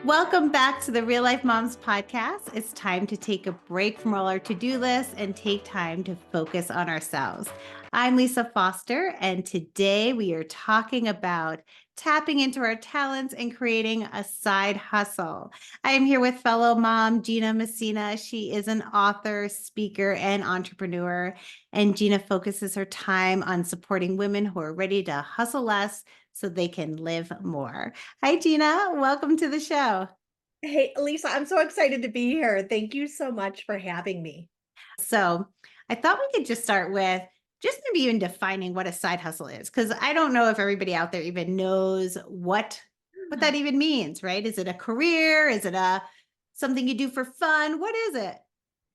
Welcome back to the Real Life Momz podcast. It's time to take a break from all our to-do lists and take time to focus on ourselves. I'm Lisa Foster, and today we are talking about tapping into our talents and creating a side hustle. I am here with fellow mom Gina Messina. She is an author, speaker, and entrepreneur, and Gina focuses her time on supporting women who are ready to hustle less so they can live more. Hi, Gina. Welcome to the show. Hey, Lisa, I'm so excited to be here. Thank you so much for having me. So, I thought we could just start with just maybe even defining what a side hustle is, because I don't know if everybody out there even knows what that even means, right? Is it a career? Is it a something you do for fun? What is it?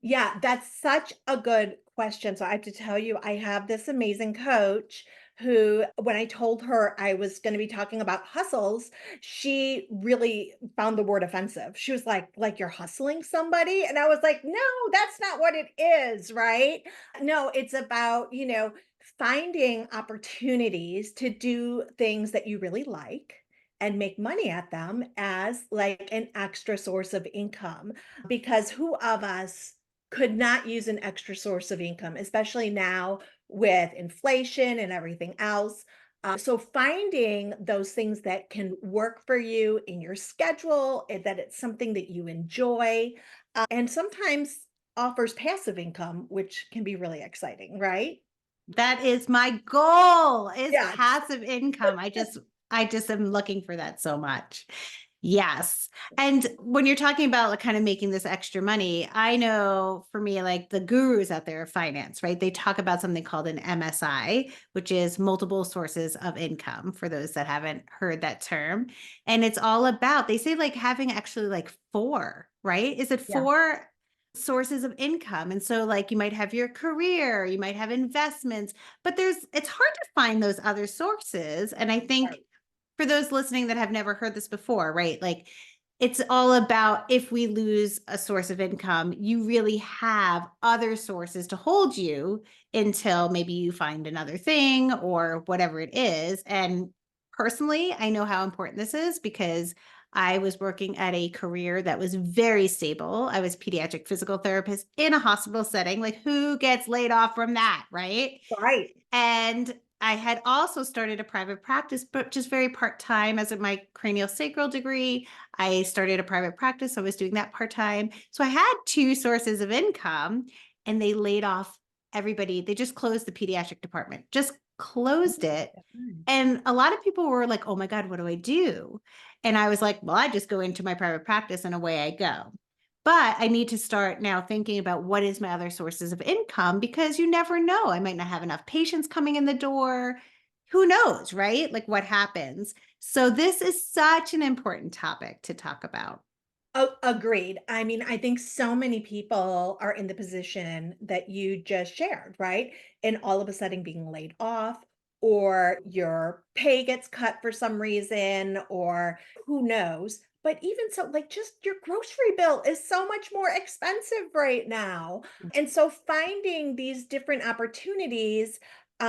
Yeah, that's such a good question. So I have to tell you, I have this amazing coach who, when I told her I was going to be talking about hustles, she really found the word offensive. She was like you're hustling somebody. And I was like, no, that's not what it is, right? No, it's about, finding opportunities to do things that you really like and make money at them as like an extra source of income because who of us could not use an extra source of income, especially now with inflation and everything else. So finding those things that can work for you in your schedule, that it's something that you enjoy, and sometimes offers passive income, which can be really exciting, right? That is my goal, is Yes. passive income. I just am looking for that so much. Yes. And when you're talking about like kind of making this extra money, I know for me, like the gurus out there of finance, right? They talk about something called an MSI, which is multiple sources of income for those that haven't heard that term. And it's all about, they say like having actually like four, right? Is it Yeah. four sources of income? And so like you might have your career, you might have investments, but it's hard to find those other sources. And I think Right. for those listening that have never heard this before, right? Like it's all about if we lose a source of income, you really have other sources to hold you until maybe you find another thing or whatever it is. And personally, I know how important this is because I was working at a career that was very stable. I was pediatric physical therapist in a hospital setting. Like who gets laid off from that, right? Right. And I had also started a private practice, but just very part time as in my cranial sacral degree. I started a private practice. So I was doing that part time. So I had two sources of income and they laid off everybody. They just closed the pediatric department, just closed it. Mm. And a lot of people were like, oh my God, what do I do? And I was like, well, I just go into my private practice and away I go. But I need to start now thinking about what is my other sources of income because you never know. I might not have enough patients coming in the door. Who knows, right? Like what happens. So this is such an important topic to talk about. Oh, agreed. I mean, I think so many people are in the position that you just shared, right? And all of a sudden being laid off, or your pay gets cut for some reason, or who knows. But even so, like just your grocery bill is so much more expensive right now. And so finding these different opportunities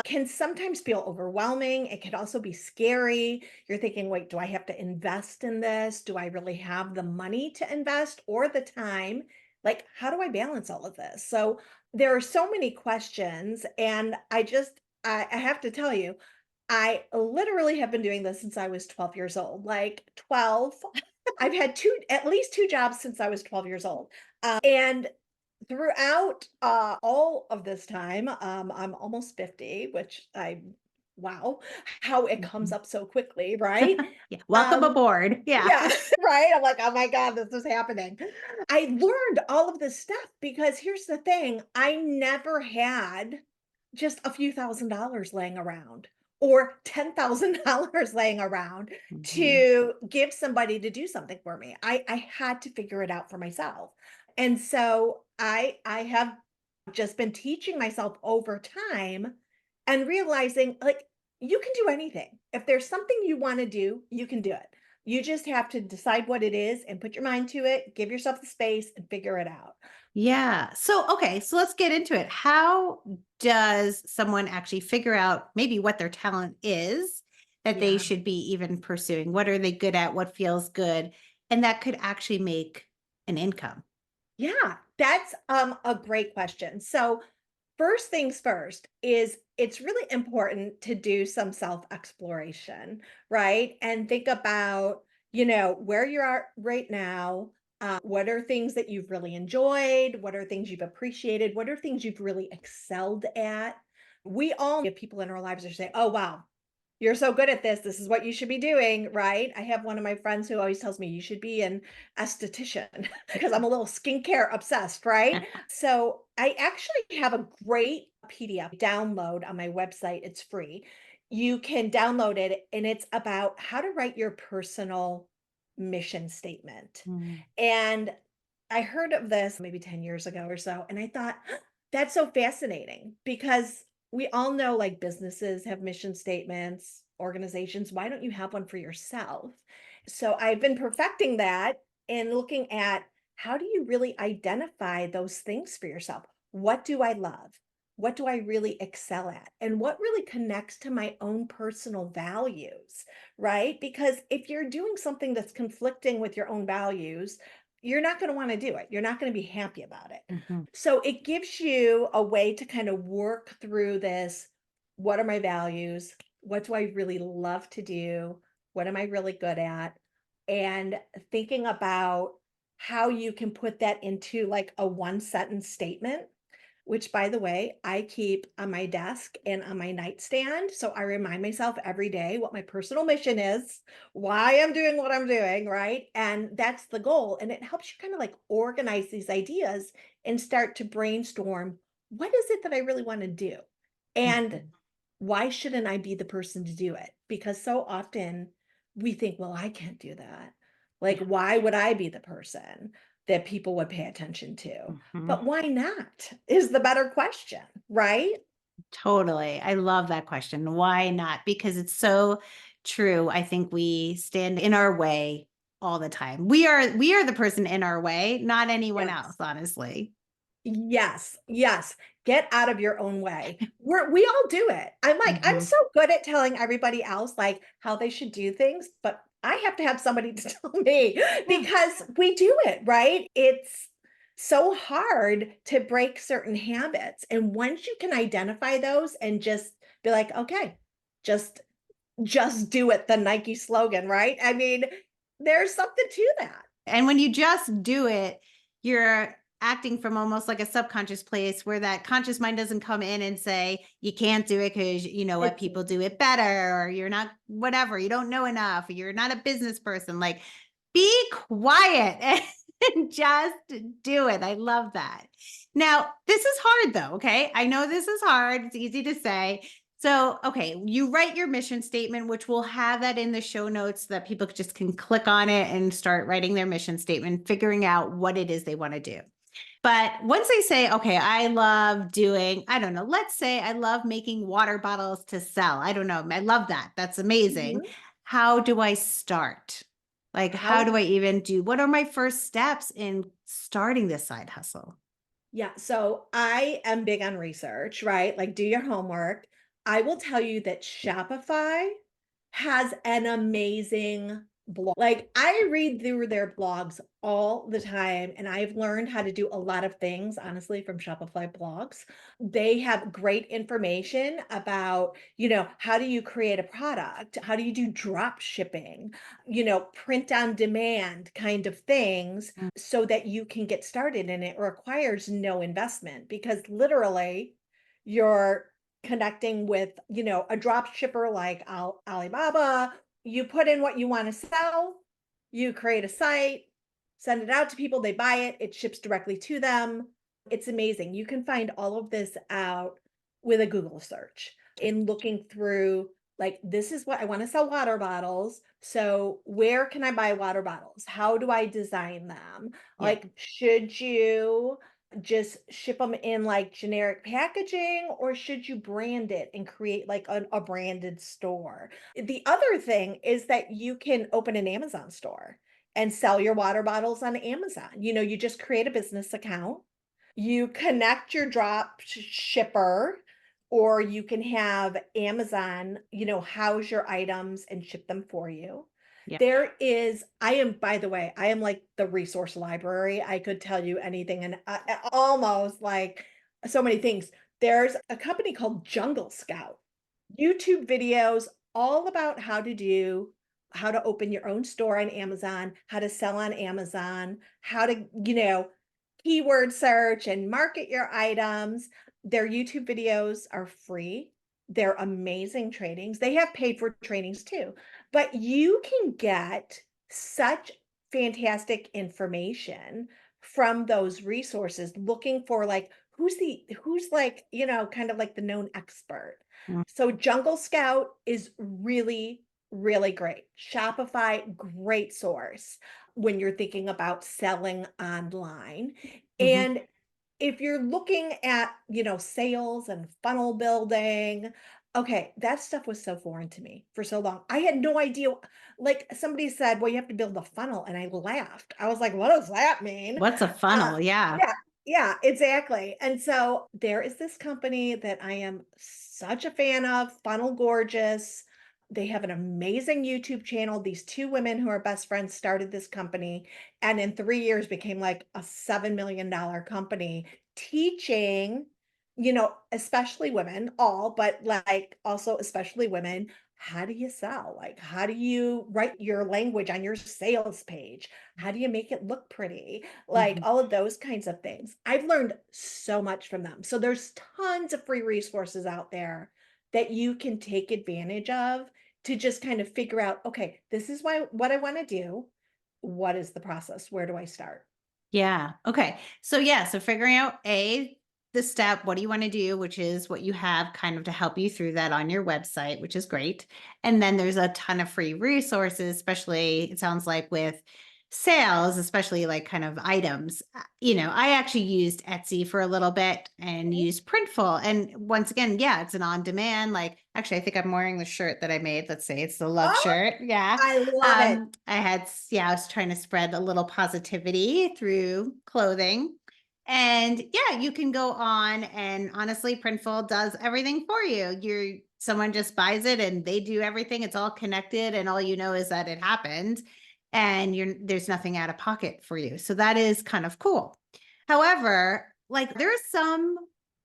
can sometimes feel overwhelming. It can also be scary. You're thinking, wait, do I have to invest in this? Do I really have the money to invest or the time? Like, how do I balance all of this? So there are so many questions. And I have to tell you, I literally have been doing this since I was 12 years old, like 12. I've had at least two jobs since I was 12 years old. And throughout, all of this time, I'm almost 50, which wow, how it comes Mhm. up so quickly, right? Yeah. Welcome Um, aboard. Yeah. yeah, right? I'm like, "Oh my god, this is happening." I learned all of this stuff because here's the thing, I never had just a few $1,000s laying around or $10,000 laying around Mhm. to give somebody to do something for me. I had to figure it out for myself. And so I have just been teaching myself over time and realizing like you can do anything. If there's something you want to do, you can do it. You just have to decide what it is and put your mind to it, give yourself the space and figure it out. Yeah. So, okay. So let's get into it. How does someone actually figure out maybe what their talent is that they Yeah. should be even pursuing? What are they good at? What feels good? and that could actually make an income? Yeah, that's a great question. So, first things first is it's really important to do some self exploration, right? And think about, where you are right now. What are things that you've really enjoyed? What are things you've appreciated? What are things you've really excelled at? We all have people in our lives that say, oh, wow, you're so good at this. This is what you should be doing, right? I have one of my friends who always tells me you should be an esthetician because I'm a little skincare obsessed, right? So I actually have a great PDF download on my website. It's free. You can download it, and it's about how to write your personal mission statement. Mm, And I heard of this maybe 10 years ago or so, and I thought, that's so fascinating because we all know like businesses have mission statements, organizations. Why don't you have one for yourself? So I've been perfecting that and looking at how do you really identify those things for yourself? What do I love? What do I really excel at? And what really connects to my own personal values, right? Because if you're doing something that's conflicting with your own values, you're not going to want to do it. You're not going to be happy about it. mhm, So it gives you a way to kind of work through this. What are my values? What do I really love to do? What am I really good at? And thinking about how you can put that into like a one sentence statement, which by the way, I keep on my desk and on my nightstand. So I remind myself every day what my personal mission is, why I'm doing what I'm doing, right? And that's the goal. And it helps you kind of like organize these ideas and start to brainstorm what is it that I really want to do? And mhm. why shouldn't I be the person to do it? Because so often we think, well, I can't do that. Like, why would I be the person that people would pay attention to? Mhm. But why not is the better question, right? Totally. I love that question. Why not? Because it's so true. I think we stand in our way all the time. We are the person in our way, not anyone else, Yes. honestly. Yes, yes. Get out of your own way. We all do it. I'm Mhm. so good at telling everybody else like how they should do things, but I have to have somebody to tell me Yeah. because we do it, right? It's so hard to break certain habits. And once you can identify those and just be like, okay, just just do it, the Nike slogan, right? I mean, there's something to that. And when you just do it, you're acting from almost like a subconscious place where that conscious mind doesn't come in and say, you can't do it because you know what, It's people do it better, or you're not, whatever, you don't know enough, or you're not a business person. Like, be quiet and just do it. I love that. Now, this is hard though. Okay. I know this is hard. It's easy to say. So, okay, you write your mission statement, which we'll have that in the show notes so that people just can click on it and start writing their mission statement, figuring out what it is they want to do. But once they say, okay, I love doing, I don't know, let's say I love making water bottles to sell. I don't know. I love that. That's amazing. Mhm. How do I start? Like, how How do I even do? What are my first steps in starting this side hustle? Yeah, so I am big on research, right? Like, do your homework. I will tell you that Shopify has an amazing blog. Like, I read through their blogs all the time, and I've learned how to do a lot of things, honestly, from Shopify blogs. They have great information about, how do you create a product? How do you do drop shipping? Print on demand kind of things Mm, so that you can get started, and it requires no investment because literally you're connecting with, a drop shipper like Alibaba. You put in what you want to sell, you create a site, send it out to people, they buy it, it ships directly to them. It's amazing. You can find all of this out with a Google search in looking through like this is what I want to sell water bottles. So where can I buy water bottles? How do I design them? yeah. Like, should you just ship them in like generic packaging or should you brand it and create like a branded store? The other thing is that you can open an Amazon store and sell your water bottles on Amazon. You just create a business account, you connect your shipper, or you can have Amazon, house your items and ship them for you. Yeah. I am, by the way, I am like the resource library. I could tell you anything and almost like so many things. There's a company called Jungle Scout, YouTube videos all about how to open your own store on Amazon, how to sell on Amazon, how to, keyword search and market your items. Their YouTube videos are free. They're amazing trainings. They have paid for trainings too, but you can get such fantastic information from those resources looking for like who's like, kind of like the known expert. Mm, So Jungle Scout is really, really great. Shopify, great source when you're thinking about selling online. mhm. And if you're looking at, sales and funnel building, okay, that stuff was so foreign to me for so long. I had no idea. Like somebody said, well, you have to build a funnel. And I laughed. I was like, what does that mean? What's a Uh, funnel? Yeah. yeah, yeah, exactly. And so there is this company that I am such a fan of, Funnel Gorgeous. They have an amazing YouTube channel. These two women who are best friends started this company and in 3 years became like a $7 million company teaching, especially women, all, but like also especially women, how do you sell? Like, how do you write your language on your sales page? How do you make it look pretty? Like Mhm. all of those kinds of things. I've learned so much from them. So there's tons of free resources out there that you can take advantage of to just kind of figure out, okay, this is what I want to do. What is the process? Where do I start? Yeah. Okay. So yeah, so figuring out the step, what do you want to do, which is what you have kind of to help you through that on your website, which is great. And then there's a ton of free resources, especially it sounds like with sales, especially like kind of items. I actually used Etsy for a little bit and Mhm. used Printful. And once again, yeah, it's an on demand. Like actually, I think I'm wearing the shirt that I made. Let's say it's the love Oh, shirt. Yeah. I love it. I was trying to spread a little positivity through clothing. And yeah, you can go on and honestly, Printful does everything for you. Someone just buys it and they do everything. It's all connected, and all you know is that it happened, and there's nothing out of pocket for you. So that is kind of cool. However, like there are some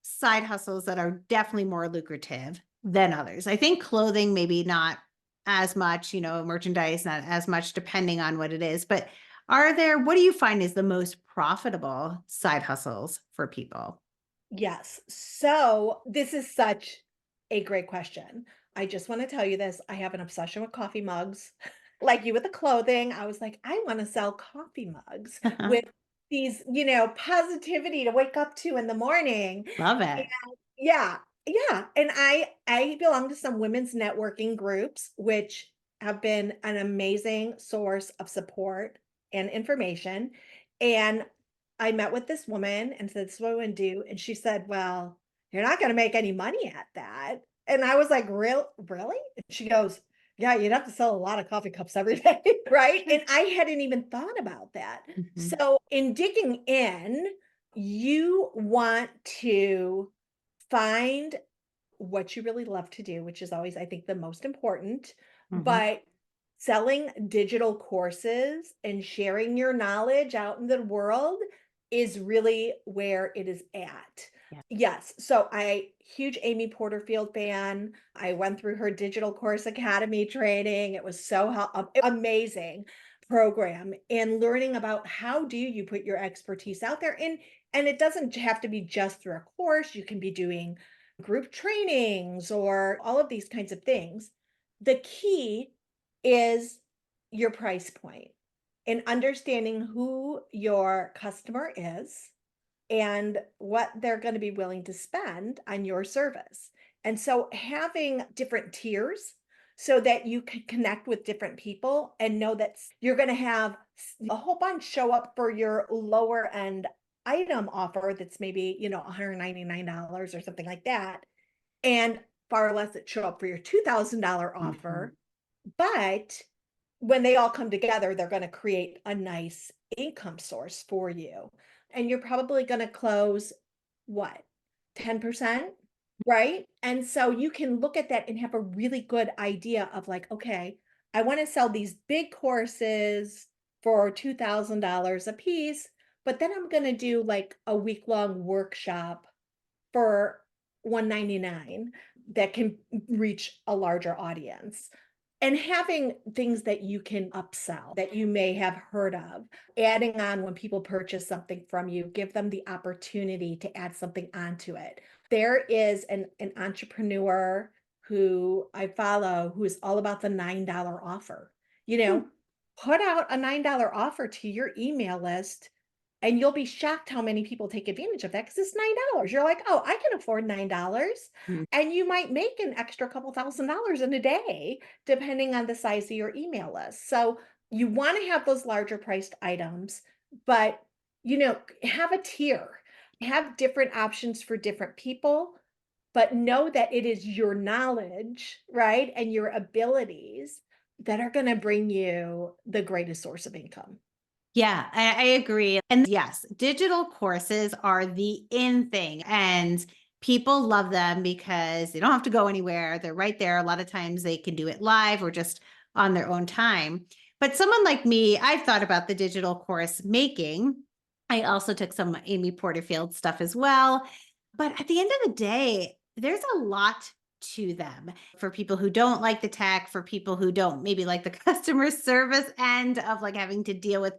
side hustles that are definitely more lucrative than others. I think clothing, maybe not as much, merchandise, not as much, depending on what it is. But what do you find is the most profitable side hustles for people? Yes. So this is such a great question. I just want to tell you this. I have an obsession with coffee mugs. Like you with the clothing, I was like, I want to sell coffee mugs with these, positivity to wake up to in the morning. Love it. Yeah, yeah, and I belong to some women's networking groups, which have been an amazing source of support and information, and I met with this woman and said, "This is what I wanna do," and she said, "Well, you're not gonna make any money at that," and I was like, Really?" And she goes, "Yeah, you'd have to sell a lot of coffee cups every day," right? And I hadn't even thought about that. Mhm, So, in digging in, you want to find what you really love to do, which is always, I think, the most important. mhm. But selling digital courses and sharing your knowledge out in the world is really where it is at. Yeah. Yes. So huge Amy Porterfield fan. I went through her digital course academy training. It was so amazing program and learning about how do you put your expertise out there and it doesn't have to be just through a course. You can be doing group trainings or all of these kinds of things. The key is your price point and understanding who your customer is and what they're going to be willing to spend on your service. And so having different tiers so that you can connect with different people and know that you're going to have a whole bunch show up for your lower end item offer that's maybe, $199 or something like that and far less that show up for your $2,000 Mhm. offer. But when they all come together, they're going to create a nice income source for you. And you're probably going to close what, 10%? Right. And so you can look at that and have a really good idea of like, okay, I want to sell these big courses for $2,000 a piece, but then I'm going to do like a week-long workshop for 199 that can reach a larger audience. And having things that you can upsell that you may have heard of, adding on when people purchase something from you, give them the opportunity to add something onto it. There is an entrepreneur who I follow who is all about the $9 offer. You Hmm. know, put out a $9 offer to your email list and you'll be shocked how many people take advantage of that because it's $9. You're like, "Oh, I can afford $9." Mm. And you might make an extra couple $1,000s in a day depending on the size of your email list. So, you wanna have those larger priced items, but, have a tier. Have different options for different people, but know that it is your knowledge, right, and your abilities that are gonna bring you the greatest source of income. Yeah, I agree. And yes, digital courses are the in thing, and people love them because they don't have to go anywhere. They're right there. A lot of times they can do it live or just on their own time. But someone like me, I've thought about the digital course making. I also took some Amy Porterfield stuff as well. But at the end of the day, there's a lot to them for people who don't like the tech, for people who don't maybe like the customer service end of like having to deal with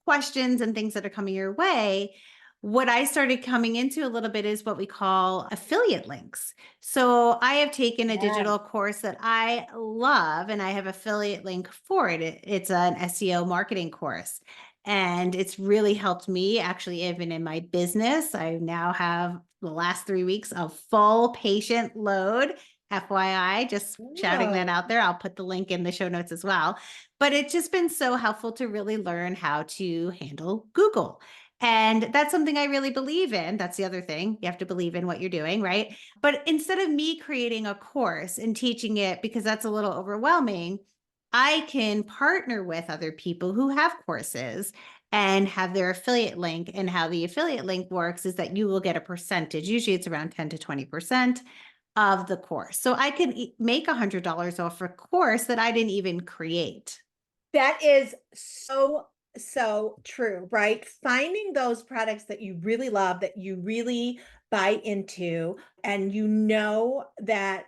questions and things that are coming your way. What I started coming into a little bit is what we call affiliate links. So I have taken a Yeah. digital course that I love and I have affiliate link for it. It's an SEO marketing course. And it's really helped me actually, even in my business. I now have the last 3 weeks of full patient load. FYI, just shouting that Oh. out there. I'll put the link in the show notes as well. But it's just been so helpful to really learn how to handle Google. And that's something I really believe in. That's the other thing. You have to believe in what you're doing, right? But instead of me creating a course and teaching it, because that's a little overwhelming, I can partner with other people who have courses and have their affiliate link. And how the affiliate link works is that you will get a percentage. Usually it's around 10 to 20% of the course. So I can make $100 off a course that I didn't even create. That is so, so true, right? Finding those products that you really love, that you really buy into, and you know that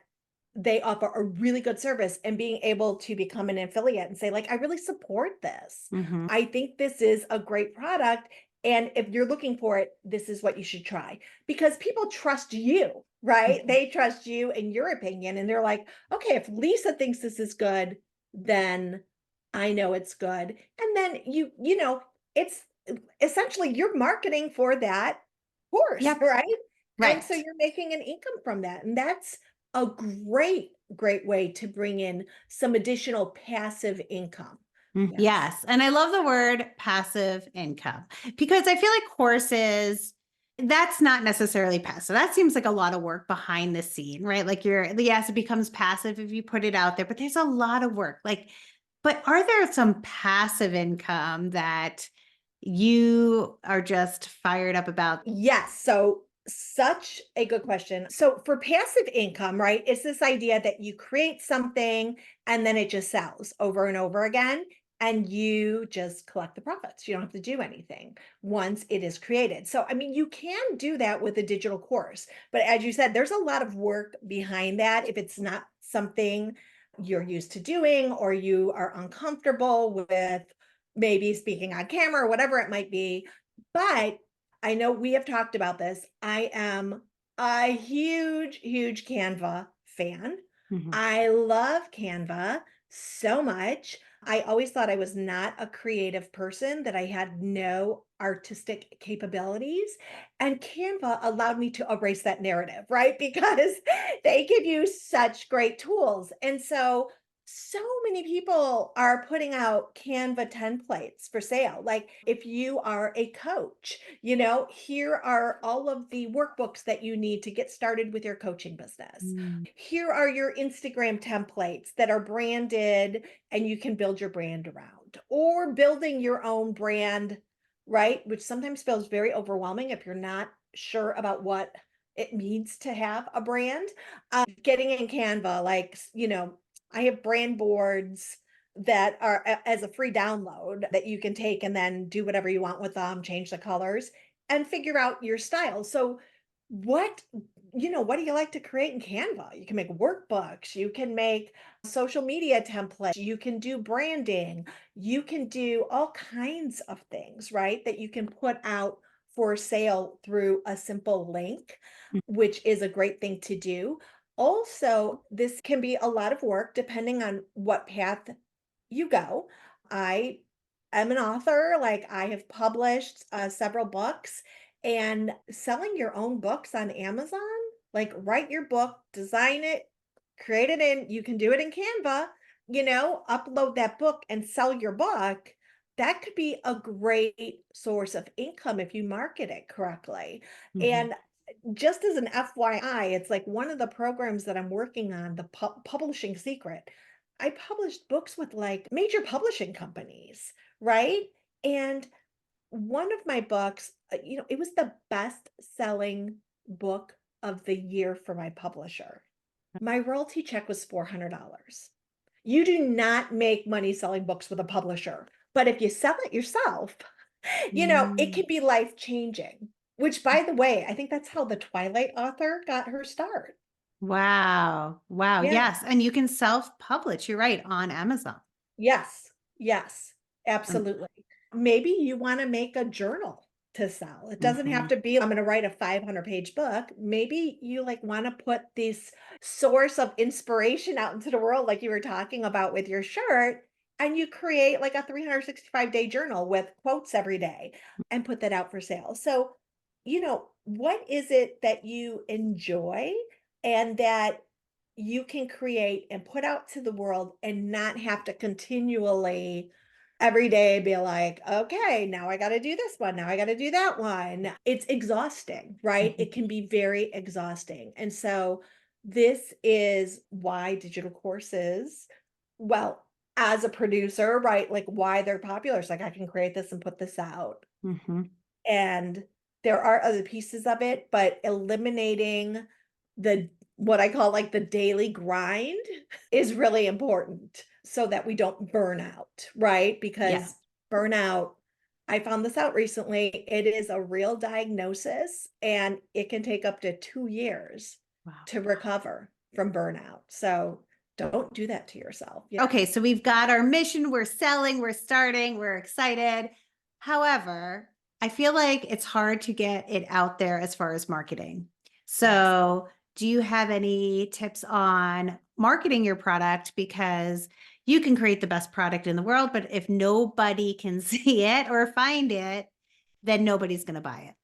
they offer a really good service and being able to become an affiliate and say, like, I really support this. Mhm. I think this is a great product. And if you're looking for it, this is what you should try because people trust you, right? Mhm. They trust you and your opinion. And they're like, okay, if Lisa thinks this is good, then I know it's good. And then it's essentially you're marketing for that course, Yep. right? And so Right. you're making an income from that. And that's a great, great way to bring in some additional passive income. Yes. Yes. And I love the word passive income because I feel like courses, that's not necessarily passive. That seems like a lot of work behind the scene, right? Like yes, it becomes passive if you put it out there, but there's a lot of work. Like, but are there some passive income that you are just fired up about? Yes. So, such a good question. So, for passive income, right, it's this idea that you create something and then it just sells over and over again, and you just collect the profits. You don't have to do anything once it is created. So, I mean, you can do that with a digital course, but as you said, there's a lot of work behind that if it's not something you're used to doing or you are uncomfortable with maybe speaking on camera or whatever it might be. But I know we have talked about this. I am a huge, huge Canva fan. Mhm. I love Canva so much. I always thought I was not a creative person, that I had no artistic capabilities. And Canva allowed me to erase that narrative, right? Because they give you such great tools. And so many people are putting out Canva templates for sale. Like if you are a coach, here are all of the workbooks that you need to get started with your coaching business. Mm. Here are your Instagram templates that are branded and you can build your brand around, or building your own brand, right? Which sometimes feels very overwhelming if you're not sure about what it means to have a brand. Getting in Canva, like, I have brand boards that are as a free download that you can take and then do whatever you want with them, change the colors and figure out your style. So what what do you like to create in Canva? You can make workbooks, you can make social media templates, you can do branding, you can do all kinds of things, right? That you can put out for sale through a simple link, which is a great thing to do. Also, this can be a lot of work depending on what path you go. I am an author, like I have published several books, and selling your own books on Amazon, like write your book, design it, create it in, you can do it in Canva, upload that book and sell your book. That could be a great source of income if you market it correctly. Mhm. And just as an FYI, it's like one of the programs that I'm working on, the Publishing Secret. I published books with like major publishing companies, right? And one of my books, it was the best selling book of the year for my publisher. My royalty check was $400. You do not make money selling books with a publisher, but if you sell it yourself, it Mm. can be life changing. Which, by the way, I think that's how the Twilight author got her start. Wow. Wow. Yeah. Yes. And you can self-publish, you're right, on Amazon. Yes, yes, Um, absolutely. Maybe you wanna make a journal to sell. It doesn't have mhm. to be, "I'm gonna write a 500-page book." Maybe you, like, wanna put this source of inspiration out into the world like you were talking about with your shirt, and you create, like, a 365-day journal with quotes every day and put that out for sale. So, what is it that you enjoy and that you can create and put out to the world and not have to continually every day be like, okay, now I got to do this one. Now I got to do that one. It's exhausting, right? Mhm. It can be very exhausting. And so this is why digital courses, well, as a producer, right? Like why they're popular. It's like I can create this and put this out. Mhm. And there are other pieces of it, but eliminating the what I call, like, the daily grind is really important so that we don't burn out, right? Yeah. Because burnout I found this out recently, it is a real diagnosis, and it can take up to 2 years Wow. to recover from burnout. So, don't do that to yourself. Yeah. Okay, so we've got our mission, we're selling, we're starting, we're excited. However, I feel like it's hard to get it out there as far as marketing. Yes. So, do you have any tips on marketing your product? Because you can create the best product in the world, but if nobody can see it or find it, then nobody's going to buy it.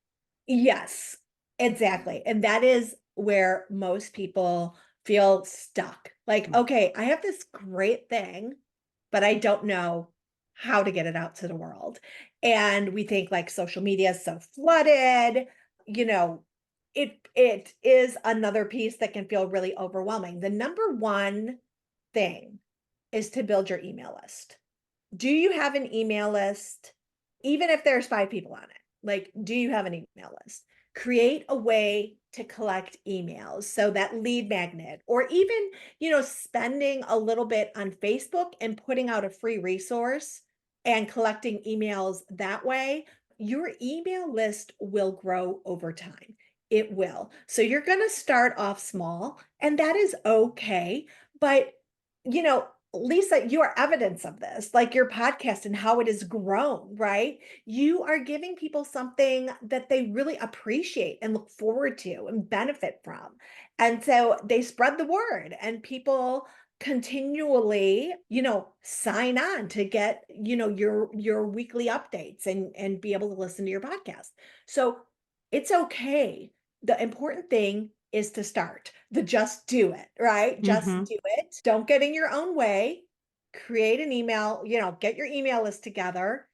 Yes, exactly, and that is where most people feel stuck. Like, Mm. "Okay, I have this great thing, but I don't know how to get it out to the world." And we think, like, social media is so flooded, you know, it is another piece that can feel really overwhelming. The number one thing is to build your email list. Do you have an email list? Even if there's 5 people on it, like, do you have an email list? Create a way to collect emails, so that lead magnet, or even, spending a little bit on Facebook and putting out a free resource and collecting emails that way, your email list will grow over time. It will. So you're gonna start off small, and that is okay, but, Lisa, you are evidence of this, like your podcast and how it has grown, right? You are giving people something that they really appreciate and look forward to and benefit from. And so they spread the word and people continually, sign on to get, your weekly updates and be able to listen to your podcast. So it's okay. The important thing is to start. The just do it, right? Just Mhm. do it. Don't get in your own way. Create an email, get your email list together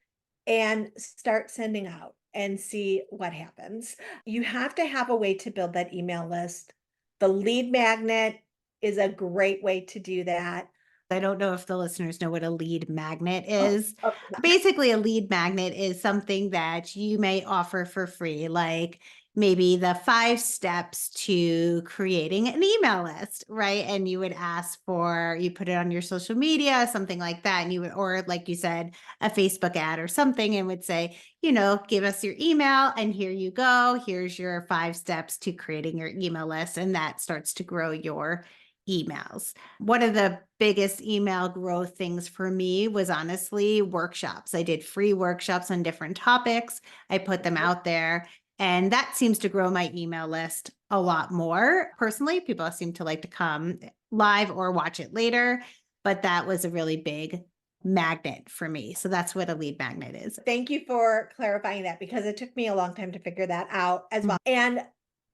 and start sending out and see what happens. You have to have a way to build that email list. The lead magnet is a great way to do that. I don't know if the listeners know what a lead magnet Oh, is. okay. Basically, a lead magnet is something that you may offer for free. Like maybe the 5 steps to creating an email list, right? And you would ask for, you put it on your social media, something like that. And you would, or like you said, a Facebook ad or something, and would say, give us your email and here you go. Here's your 5 steps to creating your email list. And that starts to grow your emails. One of the biggest email growth things for me was honestly workshops. I did free workshops on different topics. I put them out there, and that seems to grow my email list a lot more. Personally, people seem to like to come live or watch it later, but that was a really big magnet for me. So that's what a lead magnet is. Thank you for clarifying that because it took me a long time to figure that out as Mhm. well. And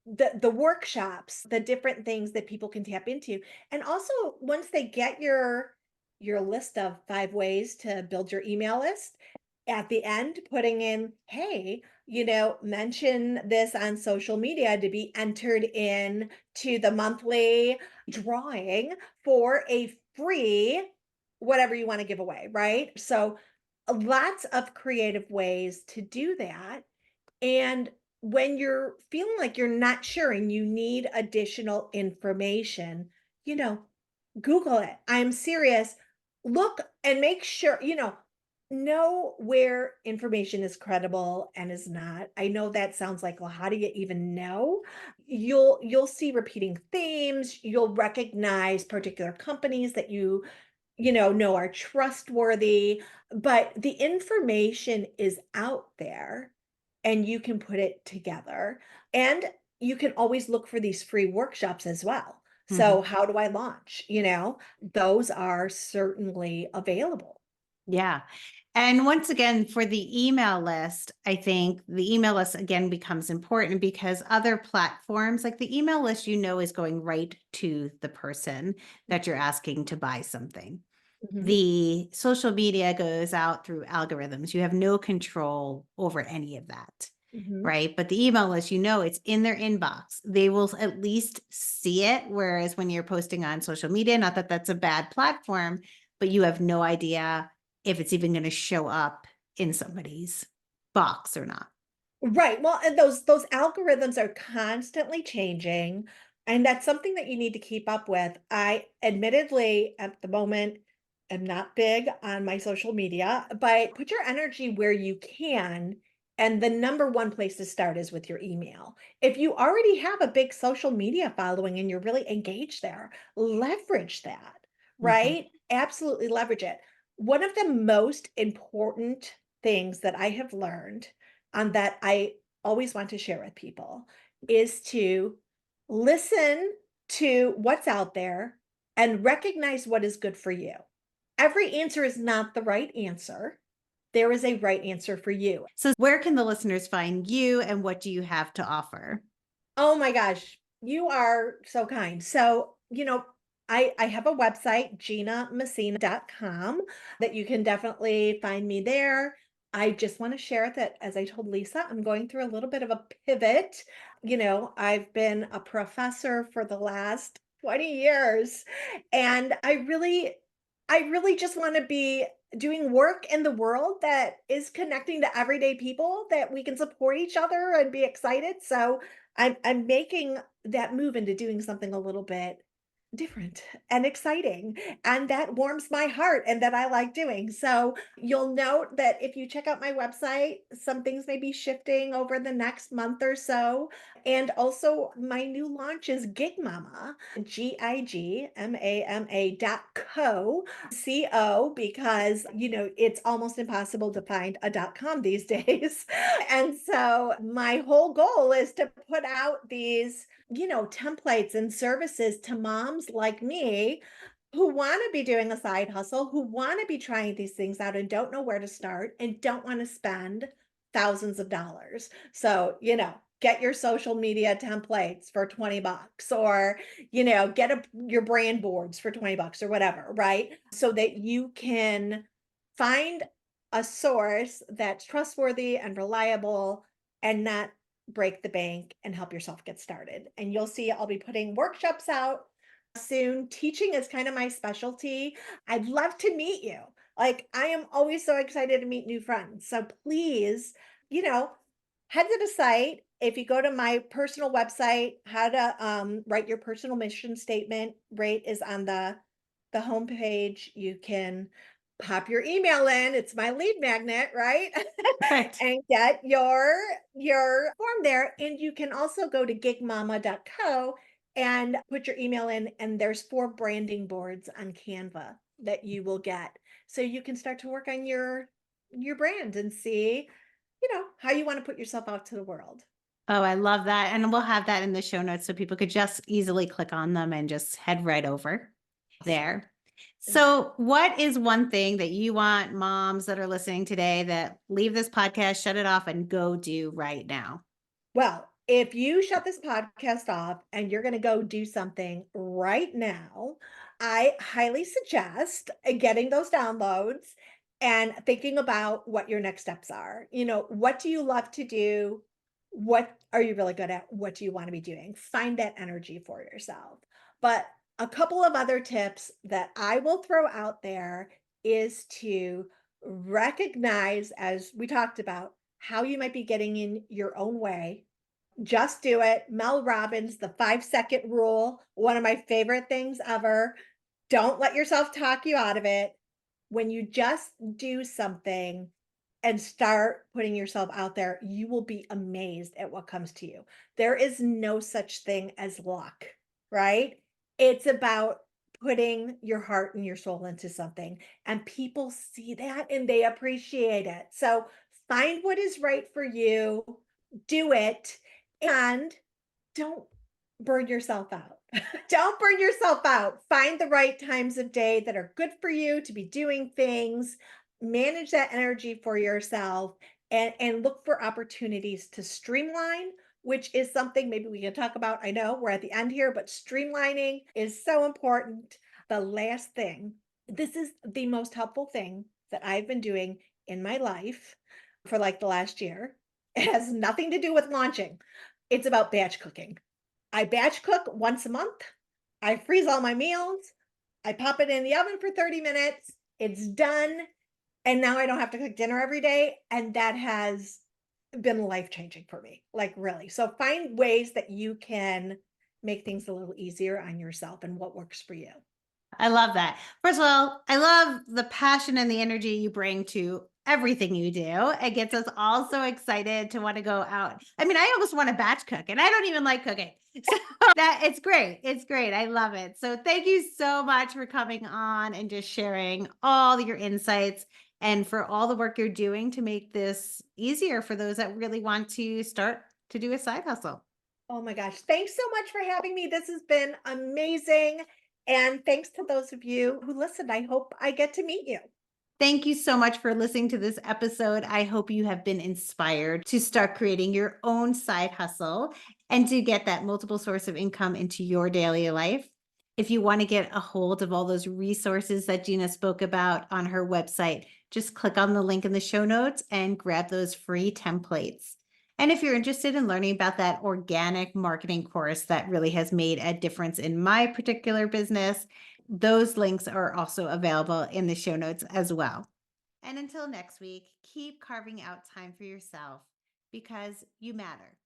the workshops, the different things that people can tap into. And also once they get your list of 5 ways to build your email list, at the end putting in, hey, mention this on social media to be entered in to the monthly drawing for a free whatever you want to give away, right? So lots of creative ways to do that. And when you're feeling like you're not sure and you need additional information, you know, Google it. I'm serious. Look and make sure, know where information is credible and is not. I know that sounds like, well, how do you even know? You'll see repeating themes, you'll recognize particular companies that you know are trustworthy, but the information is out there and you can put it together. And you can always look for these free workshops as well. So, Mhm. how do I launch? Those are certainly available. Yeah. And once again, for the email list, I think the email list again becomes important because other platforms, like the email list, is going right to the person that you're asking to buy something. Mhm, The social media goes out through algorithms. You have no control over any of that, mhm. right? But the email list, it's in their inbox. They will at least see it. Whereas when you're posting on social media, not that that's a bad platform, but you have no idea if it's even going to show up in somebody's box or not. Right, well, and those algorithms are constantly changing, and that's something that you need to keep up with. I admittedly, at the moment, am not big on my social media, but put your energy where you can, and the number one place to start is with your email. If you already have a big social media following and you're really engaged there, leverage that, Mhm. right? Absolutely leverage it. One of the most important things that I have learned that I always want to share with people is to listen to what's out there and recognize what is good for you. Every answer is not the right answer. There is a right answer for you. So, where can the listeners find you and what do you have to offer? Oh my gosh, you are so kind. So, I have a website, ginamessina.com, that you can definitely find me there. I just want to share that as I told Lisa, I'm going through a little bit of a pivot. I've been a professor for the last 20 years, and I really just want to be doing work in the world that is connecting to everyday people that we can support each other and be excited. So, I'm making that move into doing something a little bit different and exciting, and that warms my heart and that I like doing. So, you'll note that if you check out my website, some things may be shifting over the next month or so. And also my new launch is Gig Mama, Gigmama.co, because it's almost impossible to find a .com these days. And so my whole goal is to put out these, templates and services to moms like me who want to be doing a side hustle, who want to be trying these things out and don't know where to start and don't want to spend thousands of dollars. So, get your social media templates for 20 bucks or, get your brand boards for 20 bucks or whatever, right? So that you can find a source that's trustworthy and reliable and not break the bank and help yourself get started. And you'll see I'll be putting workshops out soon. Teaching is kind of my specialty. I'd love to meet you. Like, I am always so excited to meet new friends. So please, you know, head to the site. If you go to my personal website, how to write your personal mission statement, right, is on the homepage. You can pop your email in. It's my lead magnet, right? Perfect. And get your form there. And you can also go to gigmama.co and put your email in. And there's 4 branding boards on Canva that you will get. So you can start to work on your brand and see, how you wanna put yourself out to the world. Oh, I love that. And we'll have that in the show notes so people could just easily click on them and just head right over Awesome. there. So, what is one thing that you want moms that are listening today that leave this podcast, shut it off, and go do right now? Well, if you shut this podcast off and you're going to go do something right now, I highly suggest getting those downloads and thinking about what your next steps are. What do you love to do? What are you really good at? What do you want to be doing? Find that energy for yourself. But a couple of other tips that I will throw out there is to recognize, as we talked about, how you might be getting in your own way. Just do it. Mel Robbins, the 5-second rule, one of my favorite things ever. Don't let yourself talk you out of it. When you just do something and start putting yourself out there, you will be amazed at what comes to you. There is no such thing as luck, right? It's about putting your heart and your soul into something, and people see that and they appreciate it. So find what is right for you, do it, and don't burn yourself out. Don't burn yourself out. Find the right times of day that are good for you to be doing things. Manage that energy for yourself and look for opportunities to streamline, which is something maybe we can talk about. I know we're at the end here, but streamlining is so important. The last thing, this is the most helpful thing that I've been doing in my life for like the last year. It has nothing to do with launching. It's about batch cooking. I batch cook once a month. I freeze all my meals. I pop it in the oven for 30 minutes. It's done. And now I don't have to cook dinner every day. And that has been life changing for me, like really. So find ways that you can make things a little easier on yourself and what works for you. I love that. First of all, I love the passion and the energy you bring to everything you do. It gets us all so excited to want to go out. I mean, I almost want to batch cook and I don't even like cooking. So that it's great. It's great. I love it. So thank you so much for coming on and just sharing all your insights and for all the work you're doing to make this easier for those that really want to start to do a side hustle. Oh my gosh. Thanks so much for having me. This has been amazing. And thanks to those of you who listened. I hope I get to meet you. Thank you so much for listening to this episode. I hope you have been inspired to start creating your own side hustle and to get that multiple source of income into your daily life. If you want to get a hold of all those resources that Gina spoke about on her website, just click on the link in the show notes and grab those free templates. And if you're interested in learning about that organic marketing course that really has made a difference in my particular business, those links are also available in the show notes as well. And until next week, keep carving out time for yourself because you matter.